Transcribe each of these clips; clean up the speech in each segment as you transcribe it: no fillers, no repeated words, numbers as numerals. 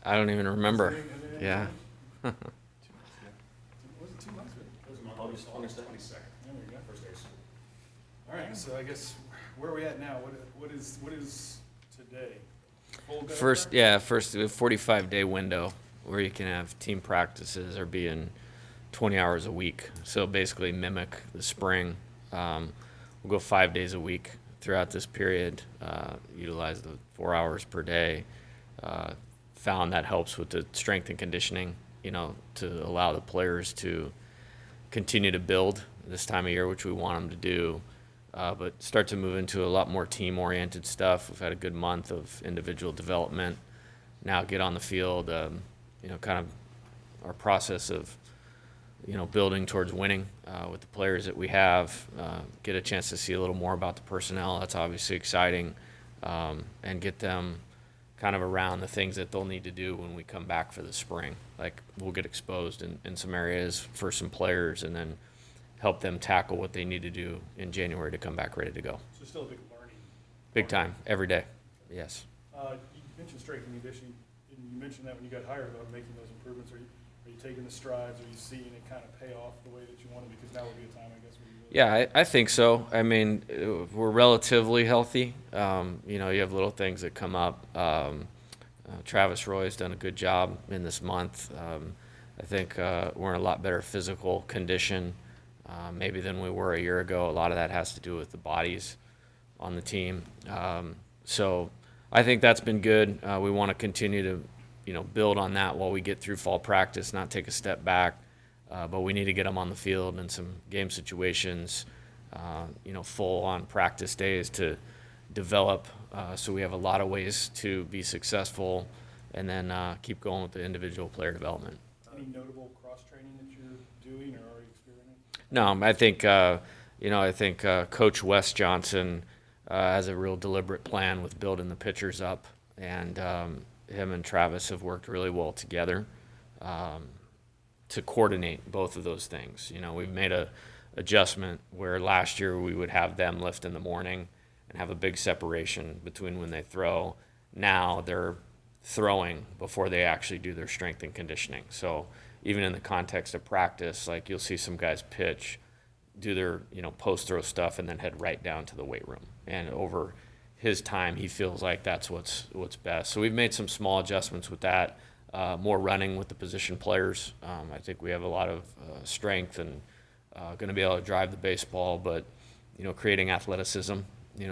I don't even remember. Yeah. Was it 2 months? It was August 22nd. There we go. First day of school. All right, so I guess where are we at now? What is today? Full go First there? 45-day window where you can have team practices or be in 20 hours a week. So basically mimic the spring. We'll go 5 days a week throughout this period, utilize the 4 hours per day. Found that helps with the strength and conditioning, to allow the players to continue to build this time of year, which we want them to do, but start to move into a lot more team-oriented stuff. We've had a good month of individual development. Now get on the field, kind of our process of, building towards winning with the players that we have, get a chance to see a little more about the personnel. That's obviously exciting, and get them kind of around the things that they'll need to do when we come back for the spring. Like we'll get exposed in some areas for some players and then help them tackle what they need to do in January to come back ready to go. So still a big learning. Big time, every day, yes. You mentioned strength and conditioning, and you mentioned that when you got hired about making those improvements. Are you taking the strides? Are you seeing it kind of pay off the way that you wanted? Because now would be a time, I guess, where you really Yeah, I think so. I mean, we're relatively healthy. You have little things that come up. Travis Roy's done a good job in this month. I think we're in a lot better physical condition maybe than we were a year ago. A lot of that has to do with the bodies on the team. So I think that's been good. We want to continue to, build on that while we get through fall practice, not take a step back. But we need to get them on the field in some game situations, full on practice days to develop. So we have a lot of ways to be successful and then keep going with the individual player development. Any notable cross-training that you're doing or already experiencing? No, I think Coach Wes Johnson has a real deliberate plan with building the pitchers up, and him and Travis have worked really well together to coordinate both of those things. We've made a adjustment where last year we would have them lift in the morning and have a big separation between when they throw. Now they're throwing before they actually do their strength and conditioning. So even in the context of practice, like you'll see some guys pitch, do their post-throw stuff, and then head right down to the weight room. And over his time, he feels like that's what's best. So we've made some small adjustments with that. More running with the position players. I think we have a lot of strength and going to be able to drive the baseball, but creating athleticism,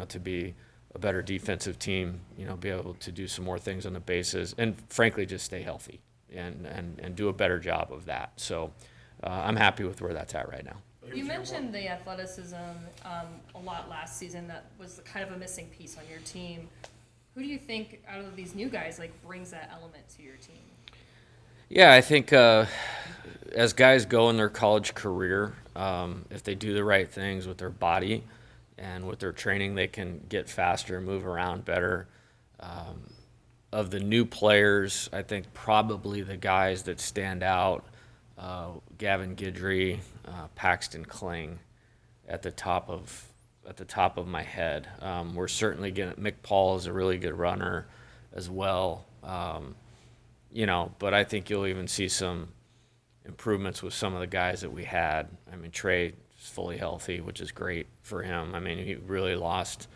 to be a better defensive team, be able to do some more things on the bases, and frankly just stay healthy and do a better job of that. So I'm happy with where that's at right now. You mentioned the athleticism a lot last season. That was kind of a missing piece on your team. Who do you think out of these new guys brings that element to your team? Yeah, I think as guys go in their college career, if they do the right things with their body and with their training, they can get faster and move around better. Of the new players, I think probably the guys that stand out, Gavin Guidry, Paxton Kling, at the top of my head. We're certainly getting Mick Paul is a really good runner as well. But I think you'll even see some improvements with some of the guys that we had. I mean, Trey is fully healthy, which is great for him. I mean, he really lost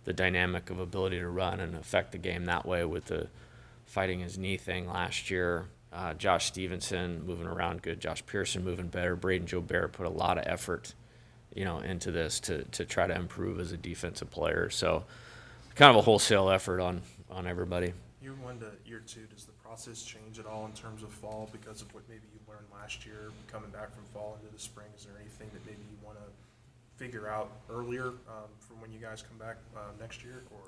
the dynamic of ability to run and affect the game that way with the fighting his knee thing last year. Josh Stevenson moving around good. Josh Pearson moving better. Braden Jobert put a lot of effort, into this to try to improve as a defensive player. So kind of a wholesale effort on everybody. Year 1 to year 2, does the process change at all in terms of fall because of what maybe you learned last year coming back from fall into the spring? Is there anything that maybe you want to figure out earlier from when you guys come back next year? Or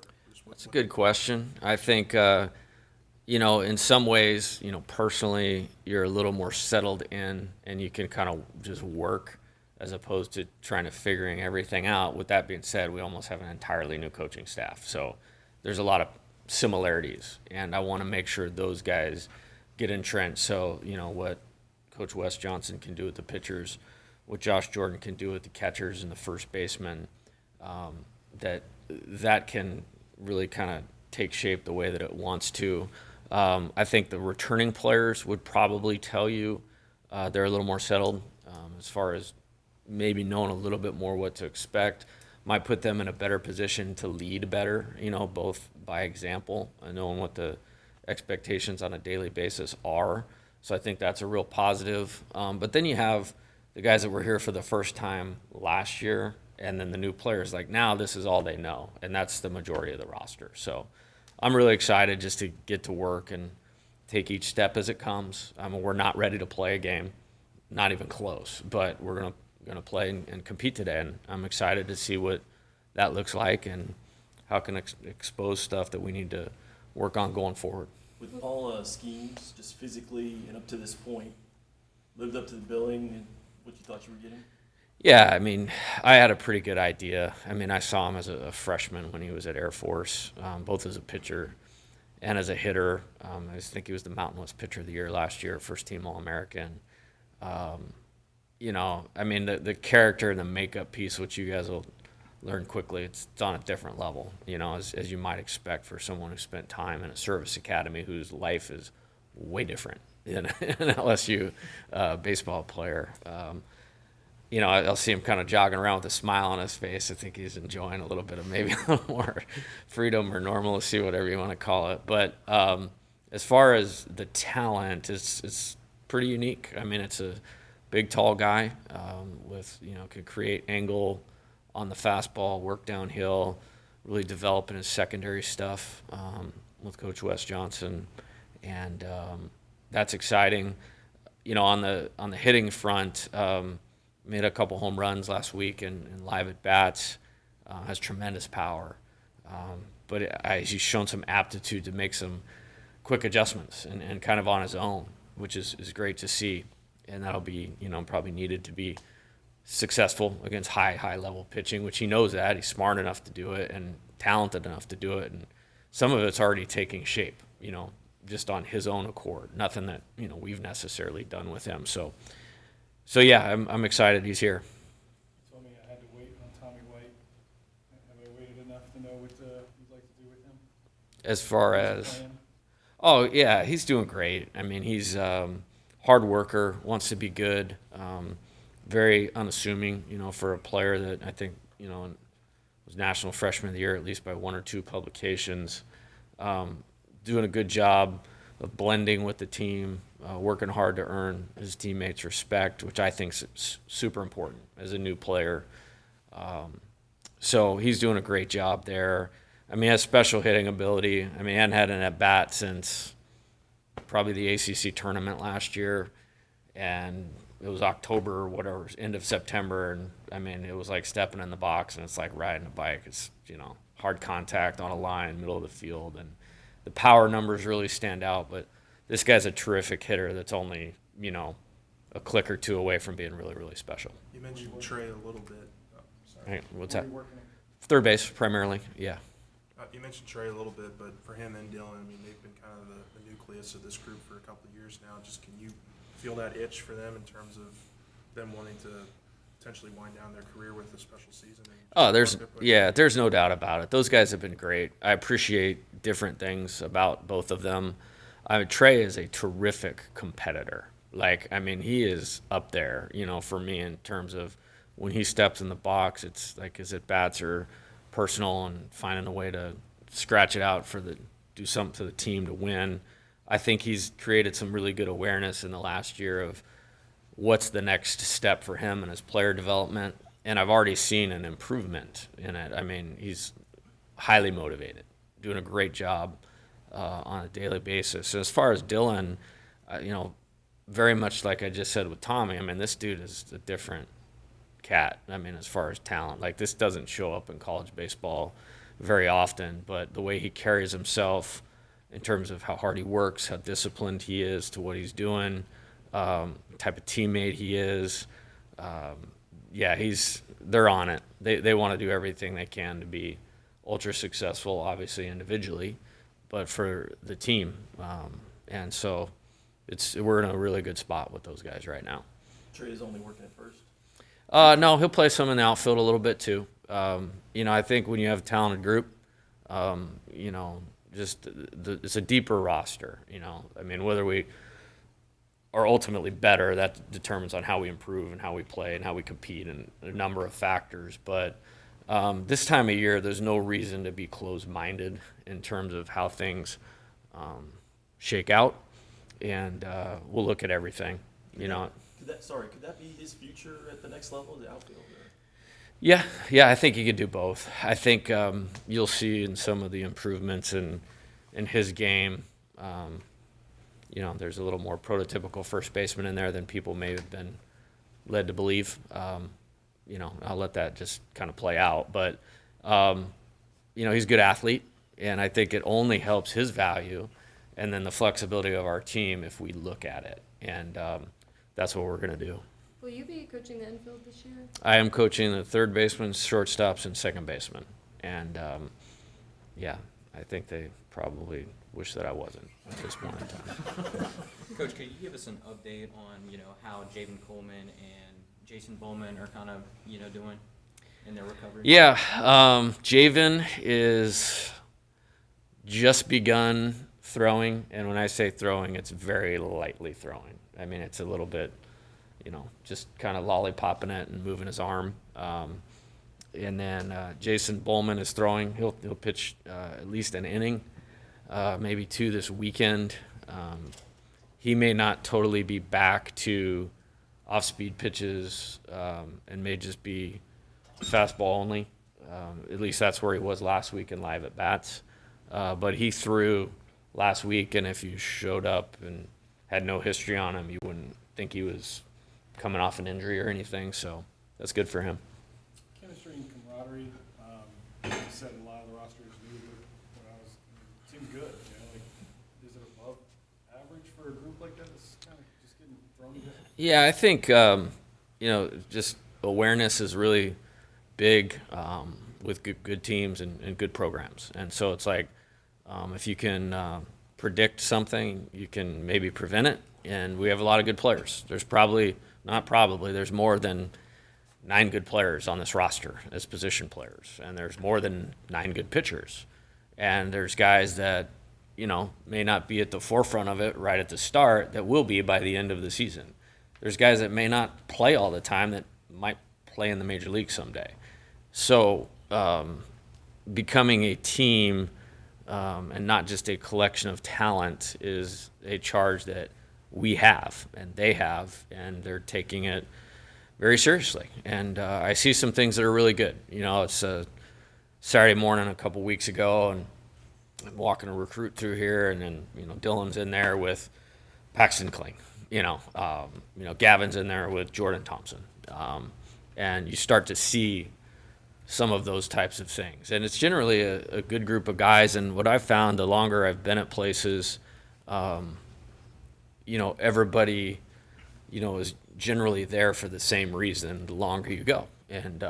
That's a good question. I think, in some ways, personally, you're a little more settled in and you can kind of just work as opposed to trying to figuring everything out. With that being said, we almost have an entirely new coaching staff. So there's a lot of similarities, and I want to make sure those guys get entrenched. So, what Coach Wes Johnson can do with the pitchers, what Josh Jordan can do with the catchers and the first baseman, that can really kind of take shape the way that it wants to. I think the returning players would probably tell you they're a little more settled as far as maybe knowing a little bit more what to expect. Might put them in a better position to lead better, both by example and knowing what the expectations on a daily basis are. So I think that's a real positive. But then you have the guys that were here for the first time last year, and then the new players. Like now, this is all they know, and that's the majority of the roster. So I'm really excited just to get to work and take each step as it comes. We're not ready to play a game, not even close, but we're gonna play and compete today, and I'm excited to see what that looks like and how it can expose stuff that we need to work on going forward. With all schemes, just physically and up to this point, lived up to the billing and what you thought you were getting? Yeah, I mean, I had a pretty good idea. I mean, I saw him as a freshman when he was at Air Force, both as a pitcher and as a hitter. I think he was the Mountain West Pitcher of the Year last year, first team All-American. I mean, the character and the makeup piece, which you guys will learn quickly, it's on a different level, as you might expect for someone who spent time in a service academy whose life is way different than an LSU baseball player. I'll see him kind of jogging around with a smile on his face. I think he's enjoying a little bit of maybe a little more freedom or normalcy, whatever you want to call it. But as far as the talent, it's pretty unique. I mean, it's a big, tall guy with, could create angle on the fastball, work downhill, really developing his secondary stuff with Coach Wes Johnson. And that's exciting. On the hitting front, made a couple home runs last week and live at bats, has tremendous power. But he's shown some aptitude to make some quick adjustments and kind of on his own, which is great to see. And that'll be, probably needed to be successful against high level pitching, which he knows that. He's smart enough to do it and talented enough to do it. And some of it's already taking shape, just on his own accord. Nothing that, we've necessarily done with him. So yeah, I'm excited he's here. You told me I had to wait on Tommy White. Have I waited enough to know what you'd like to do with him? As far What's the as, plan? oh yeah, he's doing great. I mean, he's hard worker, wants to be good, very unassuming, for a player that I think, was National Freshman of the Year, at least by one or two publications. Doing a good job of blending with the team, working hard to earn his teammates' respect, which I think is super important as a new player. So he's doing a great job there. I mean, he has special hitting ability. I mean, he hadn't had an at-bat since probably the ACC tournament last year, and it was October or whatever, end of September, and I mean, it was like stepping in the box, and it's like riding a bike. It's, hard contact on a line, middle of the field, and the power numbers really stand out, but this guy's a terrific hitter that's only, a click or two away from being really, really special. You mentioned Trey a little bit. Oh, sorry. Hey, what's Where that? are you working at? Third base, primarily, yeah. You mentioned Trey a little bit, but for him and Dylan, I mean, they've been kind of the nucleus of this group for a couple of years now. Just can you feel that itch for them in terms of them wanting to potentially wind down their career with a special season? Oh, there's no doubt about it. Those guys have been great. I appreciate different things about both of them. Trey is a terrific competitor. He is up there, for me in terms of when he steps in the box, it's like his at-bats are personal and finding a way to scratch it out do something to the team to win. I think he's created some really good awareness in the last year of what's the next step for him in his player development, and I've already seen an improvement in it. I mean, he's highly motivated, doing a great job on a daily basis. As far as Dylan, very much like I just said with Tommy, I mean, this dude is a different cat. I mean, as far as talent, this doesn't show up in college baseball very often, but the way he carries himself in terms of how hard he works, how disciplined he is to what he's doing, type of teammate he is, they're on it. They want to do everything they can to be ultra successful, obviously individually, but for the team. And so we're in a really good spot with those guys right now. Trey is only working at first. No, he'll play some in the outfield a little bit too. I think when you have a talented group, just it's a deeper roster. You know, I mean, whether we are ultimately better, that determines on how we improve and how we play and how we compete and a number of factors. But this time of year, there's no reason to be closed-minded in terms of how things shake out, and we'll look at everything. You know. Could that be his future at the next level, the outfield? Or? Yeah, I think he could do both. I think you'll see in some of the improvements in his game. You know, there's a little more prototypical first baseman in there than people may have been led to believe. You know, I'll let that just kind of play out. But, you know, he's a good athlete, and I think it only helps his value and then the flexibility of our team if we look at it. And that's what we're going to do. Will you be coaching the infield this year? I am coaching the third baseman, shortstops, and second baseman. And, yeah, I think they probably wish that I wasn't at this point in time. Coach, could you give us an update on, you know, how Javen Coleman and Jason Bowman are kind of, you know, doing in their recovery? Yeah, Javen is just begun throwing, and when I say throwing, it's very lightly throwing. I mean, it's a little bit, you know, just kind of lollipopping it and moving his arm. And then Jason Bowman is throwing. He'll pitch at least an inning, maybe two this weekend. He may not totally be back to off-speed pitches and may just be fastball only. At least that's where he was last week in live at-bats. But he threw last week, and if you showed up and had no history on him, you wouldn't think he was coming off an injury or anything. So that's good for him. Chemistry and camaraderie, you said a lot of the roster is new, but it seemed good, you know, like, is it above average for a group like that that's kind of just getting thrown together? Yeah, I think, you know, just awareness is really big with good teams and good programs. And so it's like if you can predict something, you can maybe prevent it. And we have a lot of good players. There's there's more than 9 good players on this roster as position players. And there's more than 9 good pitchers. And there's guys that, you know, may not be at the forefront of it right at the start that will be by the end of the season. There's guys that may not play all the time that might play in the major league someday. So becoming a team and not just a collection of talent is a charge that we have and they have, and they're taking it very seriously. And I see some things that are really good. You know, it's a Saturday morning a couple weeks ago, and I'm walking a recruit through here, and then, you know, Dylan's in there with Paxton Kling. You know, Gavin's in there with Jordan Thompson. And you start to see some of those types of things. And it's generally a good group of guys. And what I've found, the longer I've been at places, you know, everybody, you know, is generally there for the same reason the longer you go. And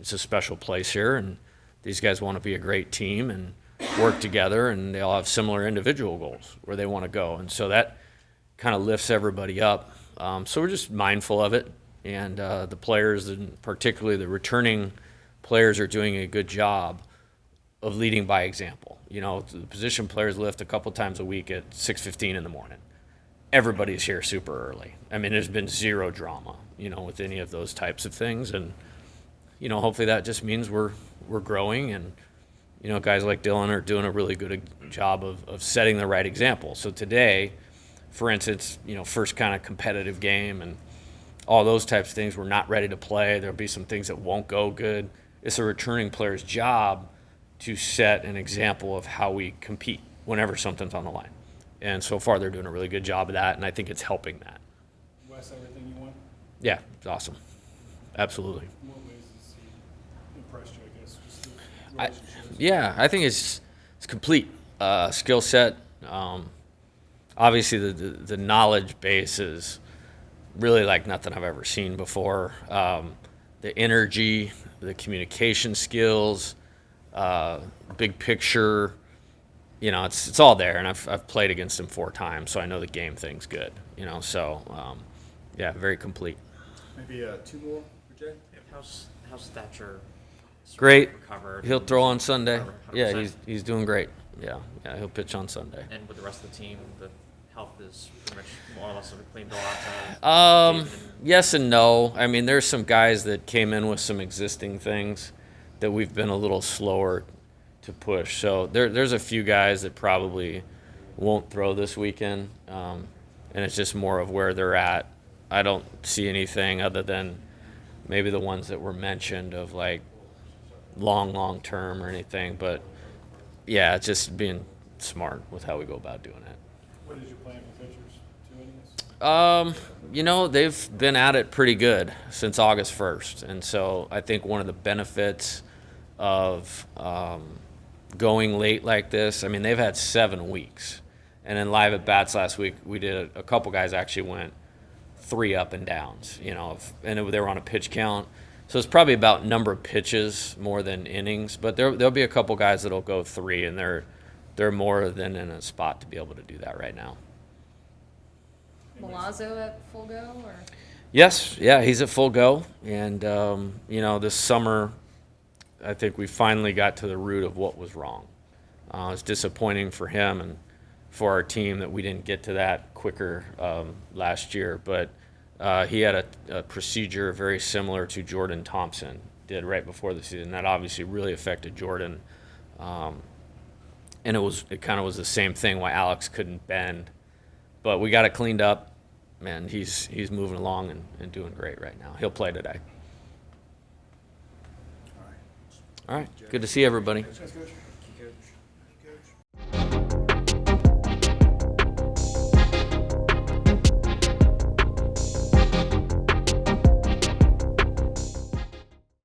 it's a special place here, and these guys want to be a great team and work together, and they all have similar individual goals where they want to go. And so that kind of lifts everybody up. So we're just mindful of it. And the players, and particularly the returning players, are doing a good job of leading by example. You know, the position players lift a couple times a week at 6:15 in the morning. Everybody's here super early. I mean, there's been zero drama, you know, with any of those types of things. And, you know, hopefully that just means we're growing, and, you know, guys like Dylan are doing a really good job of setting the right example. So today, for instance, you know, first kind of competitive game and all those types of things, we're not ready to play. There'll be some things that won't go good. It's a returning player's job to set an example of how we compete whenever something's on the line. And so far, they're doing a really good job of that, and I think it's helping that. Wes, everything you want? Yeah, it's awesome. Absolutely. In what ways has he impressed you, I guess, just the relationships? Yeah, I think it's complete. Skill set. Obviously, the knowledge base is really like nothing I've ever seen before. The energy, the communication skills, big picture. You know, it's all there, and I've played against him 4 times, so I know the game thing's good. You know, so yeah, very complete. Maybe 2 more for Jay? How's Thatcher? Great. Recovered? He'll throw on Sunday. Recovered Yeah, 100%? he's doing great. Yeah, he'll pitch on Sunday. And with the rest of the team, the health is pretty much more or less a clean bill outside. Jason. Yes and no. I mean, there's some guys that came in with some existing things that we've been a little slower to push. So there's a few guys that probably won't throw this weekend, and it's just more of where they're at. I don't see anything other than maybe the ones that were mentioned of like long term or anything. But yeah, it's just being smart with how we go about doing it. What is your plan for pitchers? 2 innings? They've been at it pretty good since August 1st. And so I think one of the benefits of going late like this, I mean, they've had 7 weeks. And then live at bats last week, we did a couple guys actually went 3 up and downs, and they were on a pitch count. So it's probably about number of pitches more than innings. But there'll be a couple guys that'll go 3, and they're more than in a spot to be able to do that right now. Milazzo at full go, or? Yes, yeah, he's at full go. And, this summer, I think we finally got to the root of what was wrong. It's disappointing for him and for our team that we didn't get to that quicker last year. But he had a procedure very similar to Jordan Thompson did right before the season. That obviously really affected Jordan. And it kind of was the same thing why Alex couldn't bend. But we got it cleaned up, and he's moving along and doing great right now. He'll play today. All right. All right, good to see everybody. Thanks, Coach.